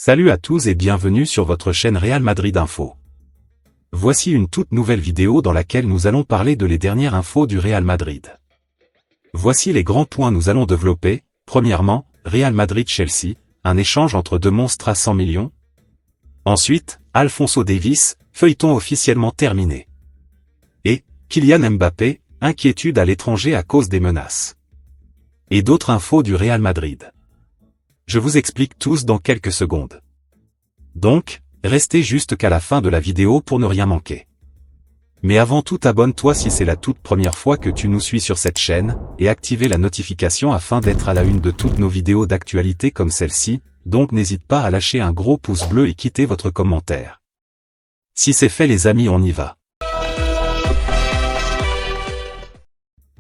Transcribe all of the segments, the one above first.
Salut à tous et bienvenue sur votre chaîne Real Madrid Info. Voici une toute nouvelle vidéo dans laquelle nous allons parler de les dernières infos du Real Madrid. Voici les grands points nous allons développer. Premièrement, Real Madrid-Chelsea, un échange entre deux monstres à 100 millions. Ensuite, Alphonso Davies, feuilleton officiellement terminé. Et, Kylian Mbappé, inquiétude à l'étranger à cause des menaces. Et d'autres infos du Real Madrid. Je vous explique tous dans quelques secondes. Donc, restez juste qu'à la fin de la vidéo pour ne rien manquer. Mais avant tout, abonne-toi si c'est la toute première fois que tu nous suis sur cette chaîne, et activez la notification afin d'être à la une de toutes nos vidéos d'actualité comme celle-ci, donc n'hésite pas à lâcher un gros pouce bleu et quitter votre commentaire. Si c'est fait les amis, on y va.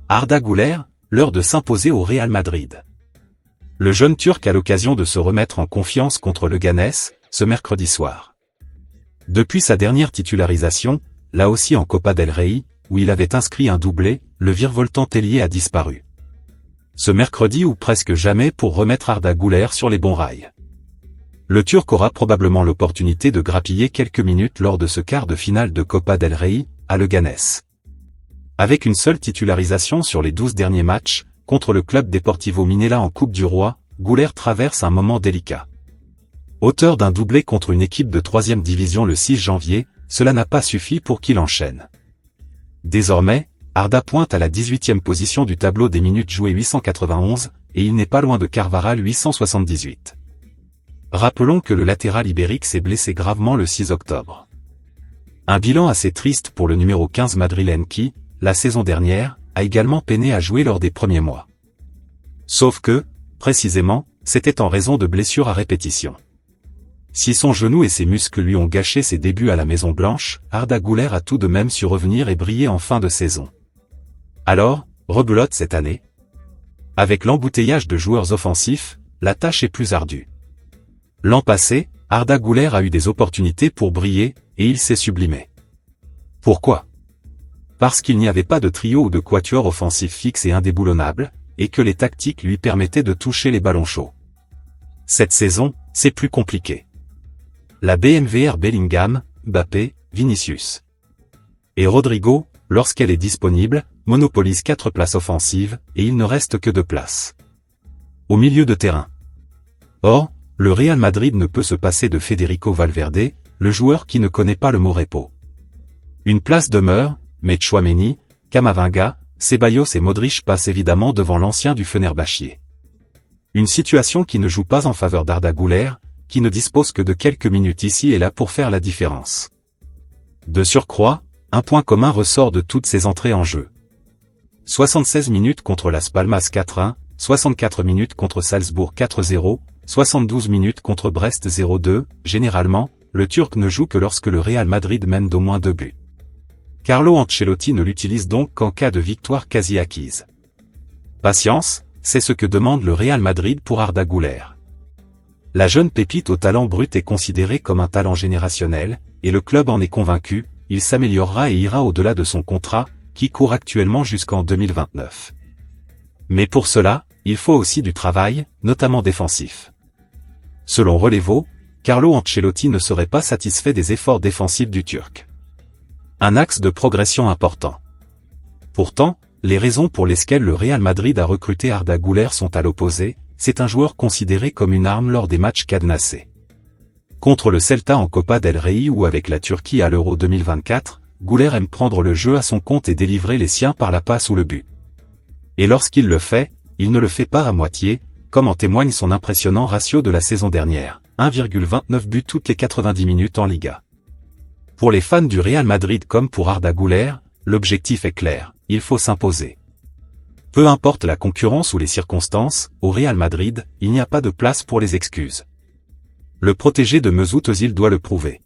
Arda Güler, l'heure de s'imposer au Real Madrid. Le jeune Turc a l'occasion de se remettre en confiance contre le Leganés, ce mercredi soir. Depuis sa dernière titularisation, là aussi en Copa del Rey, où il avait inscrit un doublé, le virevoltant ailier a disparu. Ce mercredi ou presque jamais pour remettre Arda Güler sur les bons rails. Le Turc aura probablement l'opportunité de grappiller quelques minutes lors de ce quart de finale de Copa del Rey, à Leganés. Avec une seule titularisation sur les 12 derniers matchs, contre le club Deportivo Minela en Coupe du Roi, Güler traverse un moment délicat. Auteur d'un doublé contre une équipe de 3e division le 6 janvier, cela n'a pas suffi pour qu'il enchaîne. Désormais, Arda pointe à la 18e position du tableau des minutes jouées 891, et il n'est pas loin de Carvajal 878. Rappelons que le latéral ibérique s'est blessé gravement le 6 octobre. Un bilan assez triste pour le numéro 15 madrilène qui, la saison dernière, a également peiné à jouer lors des premiers mois. Sauf que, précisément, c'était en raison de blessures à répétition. Si son genou et ses muscles lui ont gâché ses débuts à la Maison Blanche, Arda Güler a tout de même su revenir et briller en fin de saison. Alors, rebelote cette année. Avec l'embouteillage de joueurs offensifs, la tâche est plus ardue. L'an passé, Arda Güler a eu des opportunités pour briller, et il s'est sublimé. Pourquoi ? Parce qu'il n'y avait pas de trio ou de quatuor offensif fixe et indéboulonnable, et que les tactiques lui permettaient de toucher les ballons chauds. Cette saison, c'est plus compliqué. La BMVR Bellingham, Mbappé, Vinicius et Rodrigo, lorsqu'elle est disponible, monopolise 4 places offensives, et il ne reste que 2 places au milieu de terrain. Or, le Real Madrid ne peut se passer de Federico Valverde, le joueur qui ne connaît pas le mot repos. Une place demeure, mais Tchouaméni, Camavinga, Ceballos et Modric passent évidemment devant l'ancien du Fenerbahçe. Une situation qui ne joue pas en faveur d'Arda Güler, qui ne dispose que de quelques minutes ici et là pour faire la différence. De surcroît, un point commun ressort de toutes ces entrées en jeu. 76 minutes contre Las Palmas 4-1, 64 minutes contre Salzbourg 4-0, 72 minutes contre Brest 0-2, généralement, le Turc ne joue que lorsque le Real Madrid mène d'au moins 2 buts. Carlo Ancelotti ne l'utilise donc qu'en cas de victoire quasi acquise. Patience, c'est ce que demande le Real Madrid pour Arda Güler. La jeune pépite au talent brut est considérée comme un talent générationnel, et le club en est convaincu, il s'améliorera et ira au-delà de son contrat, qui court actuellement jusqu'en 2029. Mais pour cela, il faut aussi du travail, notamment défensif. Selon Relevo, Carlo Ancelotti ne serait pas satisfait des efforts défensifs du Turc. Un axe de progression important. Pourtant, les raisons pour lesquelles le Real Madrid a recruté Arda Güler sont à l'opposé, c'est un joueur considéré comme une arme lors des matchs cadenassés. Contre le Celta en Copa del Rey ou avec la Turquie à l'Euro 2024, Güler aime prendre le jeu à son compte et délivrer les siens par la passe ou le but. Et lorsqu'il le fait, il ne le fait pas à moitié, comme en témoigne son impressionnant ratio de la saison dernière, 1,29 buts toutes les 90 minutes en Liga. Pour les fans du Real Madrid comme pour Arda Güler, l'objectif est clair, il faut s'imposer. Peu importe la concurrence ou les circonstances, au Real Madrid, il n'y a pas de place pour les excuses. Le protégé de Mesut Özil doit le prouver.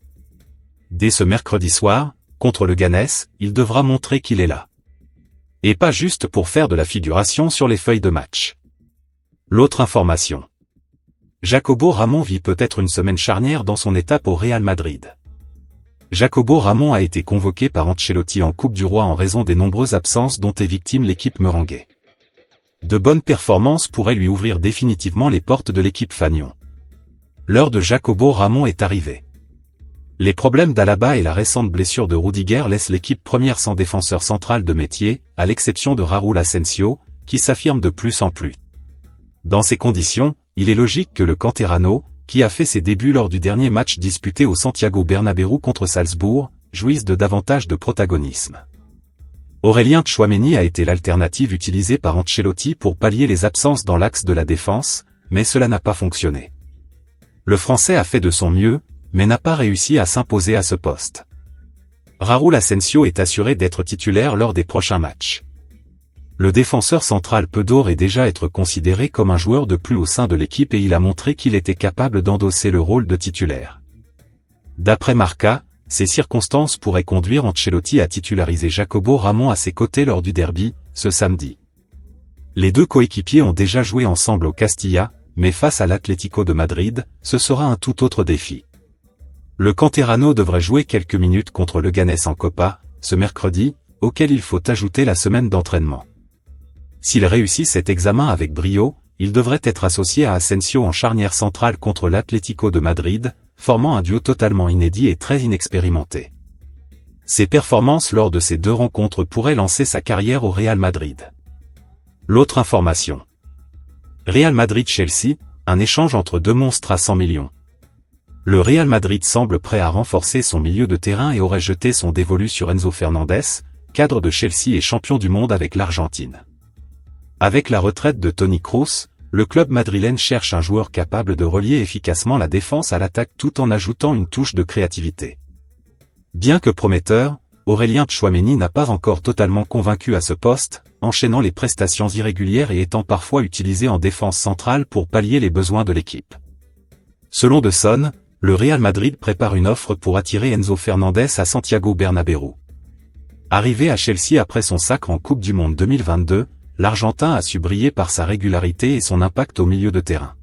Dès ce mercredi soir, contre le Leganés, il devra montrer qu'il est là. Et pas juste pour faire de la figuration sur les feuilles de match. L'autre information. Jacobo Ramón vit peut-être une semaine charnière dans son étape au Real Madrid. Jacobo Ramón a été convoqué par Ancelotti en Coupe du Roi en raison des nombreuses absences dont est victime l'équipe merengue. De bonnes performances pourraient lui ouvrir définitivement les portes de l'équipe fanion. l'heure de Jacobo Ramón est arrivée. Les problèmes d'Alaba et la récente blessure de Rudiger laissent l'équipe première sans défenseur central de métier, à l'exception de Raúl Asensio, qui s'affirme de plus en plus. Dans ces conditions, il est logique que le canterano, qui a fait ses débuts lors du dernier match disputé au Santiago Bernabéu contre Salzbourg, jouisse de davantage de protagonisme. Aurélien Tchouaméni a été l'alternative utilisée par Ancelotti pour pallier les absences dans l'axe de la défense, mais cela n'a pas fonctionné. Le Français a fait de son mieux, mais n'a pas réussi à s'imposer à ce poste. Raúl Asensio est assuré d'être titulaire lors des prochains matchs. Le défenseur central peut d'ores et déjà être considéré comme un joueur de plus au sein de l'équipe et il a montré qu'il était capable d'endosser le rôle de titulaire. D'après Marca, ces circonstances pourraient conduire Ancelotti à titulariser Jacobo Ramón à ses côtés lors du derby, ce samedi. Les deux coéquipiers ont déjà joué ensemble au Castilla, mais face à l'Atlético de Madrid, ce sera un tout autre défi. Le canterano devrait jouer quelques minutes contre le Leganés en Copa, ce mercredi, auquel il faut ajouter la semaine d'entraînement. S'il réussit cet examen avec brio, il devrait être associé à Asensio en charnière centrale contre l'Atlético de Madrid, formant un duo totalement inédit et très inexpérimenté. Ses performances lors de ces deux rencontres pourraient lancer sa carrière au Real Madrid. L'autre information. Real Madrid-Chelsea, un échange entre deux monstres à 100 millions. Le Real Madrid semble prêt à renforcer son milieu de terrain et aurait jeté son dévolu sur Enzo Fernandez, cadre de Chelsea et champion du monde avec l'Argentine. Avec la retraite de Toni Kroos, le club madrilène cherche un joueur capable de relier efficacement la défense à l'attaque tout en ajoutant une touche de créativité. Bien que prometteur, Aurélien Tchouaméni n'a pas encore totalement convaincu à ce poste, enchaînant les prestations irrégulières et étant parfois utilisé en défense centrale pour pallier les besoins de l'équipe. Selon The Sun, le Real Madrid prépare une offre pour attirer Enzo Fernandez à Santiago Bernabéu. Arrivé à Chelsea après son sacre en Coupe du Monde 2022, l'Argentin a su briller par sa régularité et son impact au milieu de terrain.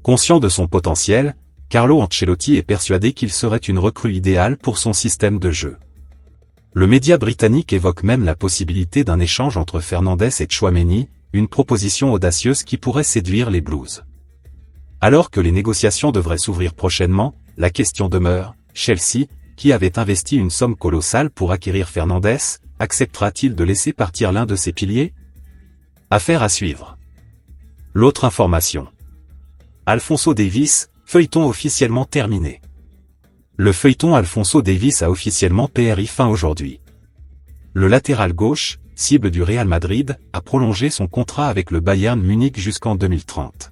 Conscient de son potentiel, Carlo Ancelotti est persuadé qu'il serait une recrue idéale pour son système de jeu. Le média britannique évoque même la possibilité d'un échange entre Fernandez et Tchouaméni, une proposition audacieuse qui pourrait séduire les Blues. Alors que les négociations devraient s'ouvrir prochainement, la question demeure, Chelsea, qui avait investi une somme colossale pour acquérir Fernandez, acceptera-t-il de laisser partir l'un de ses piliers ? Affaire à suivre. L'autre information. Alphonso Davies, feuilleton officiellement terminé. Le feuilleton Alphonso Davies a officiellement pris fin aujourd'hui. Le latéral gauche, cible du Real Madrid, a prolongé son contrat avec le Bayern Munich jusqu'en 2030.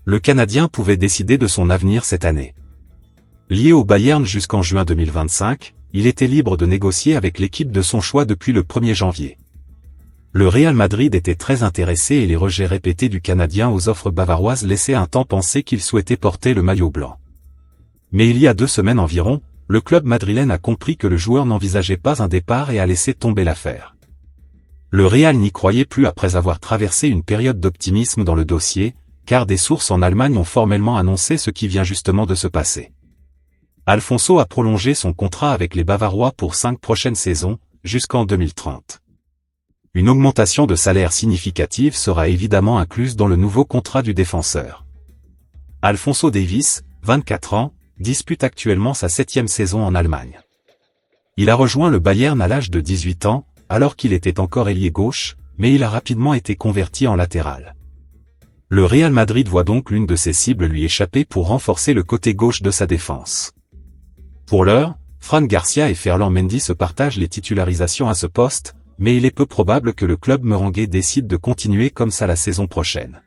Le Canadien pouvait décider de son avenir cette année. Lié au Bayern jusqu'en juin 2025, il était libre de négocier avec l'équipe de son choix depuis le 1er janvier. Le Real Madrid était très intéressé et les rejets répétés du Canadien aux offres bavaroises laissaient un temps penser qu'il souhaitait porter le maillot blanc. Mais il y a 2 semaines environ, le club madrilène a compris que le joueur n'envisageait pas un départ et a laissé tomber l'affaire. Le Real n'y croyait plus après avoir traversé une période d'optimisme dans le dossier, car des sources en Allemagne ont formellement annoncé ce qui vient justement de se passer. Alphonso a prolongé son contrat avec les Bavarois pour 5 prochaines saisons, jusqu'en 2030. Une augmentation de salaire significative sera évidemment incluse dans le nouveau contrat du défenseur. Alphonso Davies, 24 ans, dispute actuellement sa 7e saison en Allemagne. Il a rejoint le Bayern à l'âge de 18 ans, alors qu'il était encore ailier gauche, mais il a rapidement été converti en latéral. Le Real Madrid voit donc l'une de ses cibles lui échapper pour renforcer le côté gauche de sa défense. Pour l'heure, Fran Garcia et Ferland Mendy se partagent les titularisations à ce poste, mais il est peu probable que le club merengue décide de continuer comme ça la saison prochaine.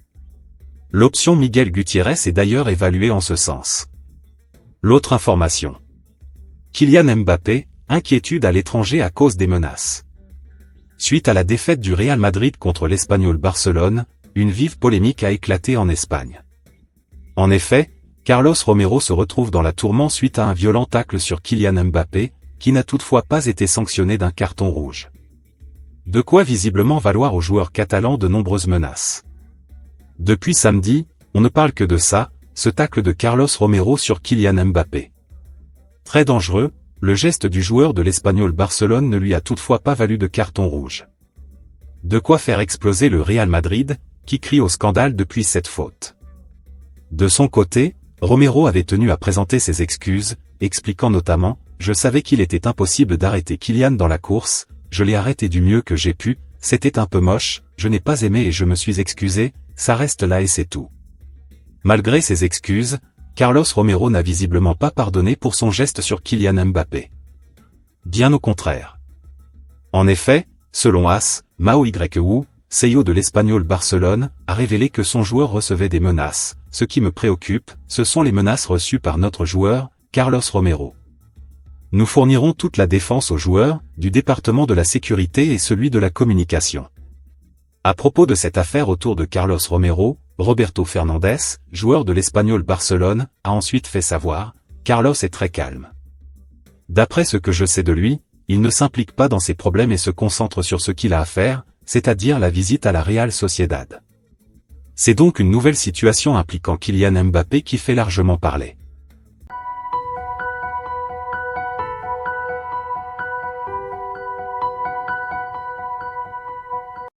L'option Miguel Gutiérrez est d'ailleurs évaluée en ce sens. L'autre information. Kylian Mbappé, inquiétude à l'étranger à cause des menaces. Suite à la défaite du Real Madrid contre l'Espagnol Barcelone, une vive polémique a éclaté en Espagne. En effet, Carlos Romero se retrouve dans la tourmente suite à un violent tacle sur Kylian Mbappé, qui n'a toutefois pas été sanctionné d'un carton rouge. De quoi visiblement valoir aux joueurs catalans de nombreuses menaces. Depuis samedi, on ne parle que de ça, ce tacle de Carlos Romero sur Kylian Mbappé. Très dangereux, le geste du joueur de l'Espagnol Barcelone ne lui a toutefois pas valu de carton rouge. De quoi faire exploser le Real Madrid, qui crie au scandale depuis cette faute. De son côté, Romero avait tenu à présenter ses excuses, expliquant notamment « Je savais qu'il était impossible d'arrêter Kylian dans la course, je l'ai arrêté du mieux que j'ai pu, c'était un peu moche, je n'ai pas aimé et je me suis excusé, ça reste là et c'est tout. » Malgré ses excuses, Carlos Romero n'a visiblement pas pardonné pour son geste sur Kylian Mbappé. Bien au contraire. En effet, selon AS, Mao Yu, CEO de l'Espanyol Barcelone, a révélé que son joueur recevait des menaces. Ce qui me préoccupe, ce sont les menaces reçues par notre joueur, Carlos Romero. Nous fournirons toute la défense aux joueurs, du département de la sécurité et celui de la communication. À propos de cette affaire autour de Carlos Romero, Roberto Fernandes, joueur de l'Espanyol Barcelone, a ensuite fait savoir « Carlos est très calme. D'après ce que je sais de lui, il ne s'implique pas dans ses problèmes et se concentre sur ce qu'il a à faire, c'est-à-dire la visite à la Real Sociedad. » C'est donc une nouvelle situation impliquant Kylian Mbappé qui fait largement parler.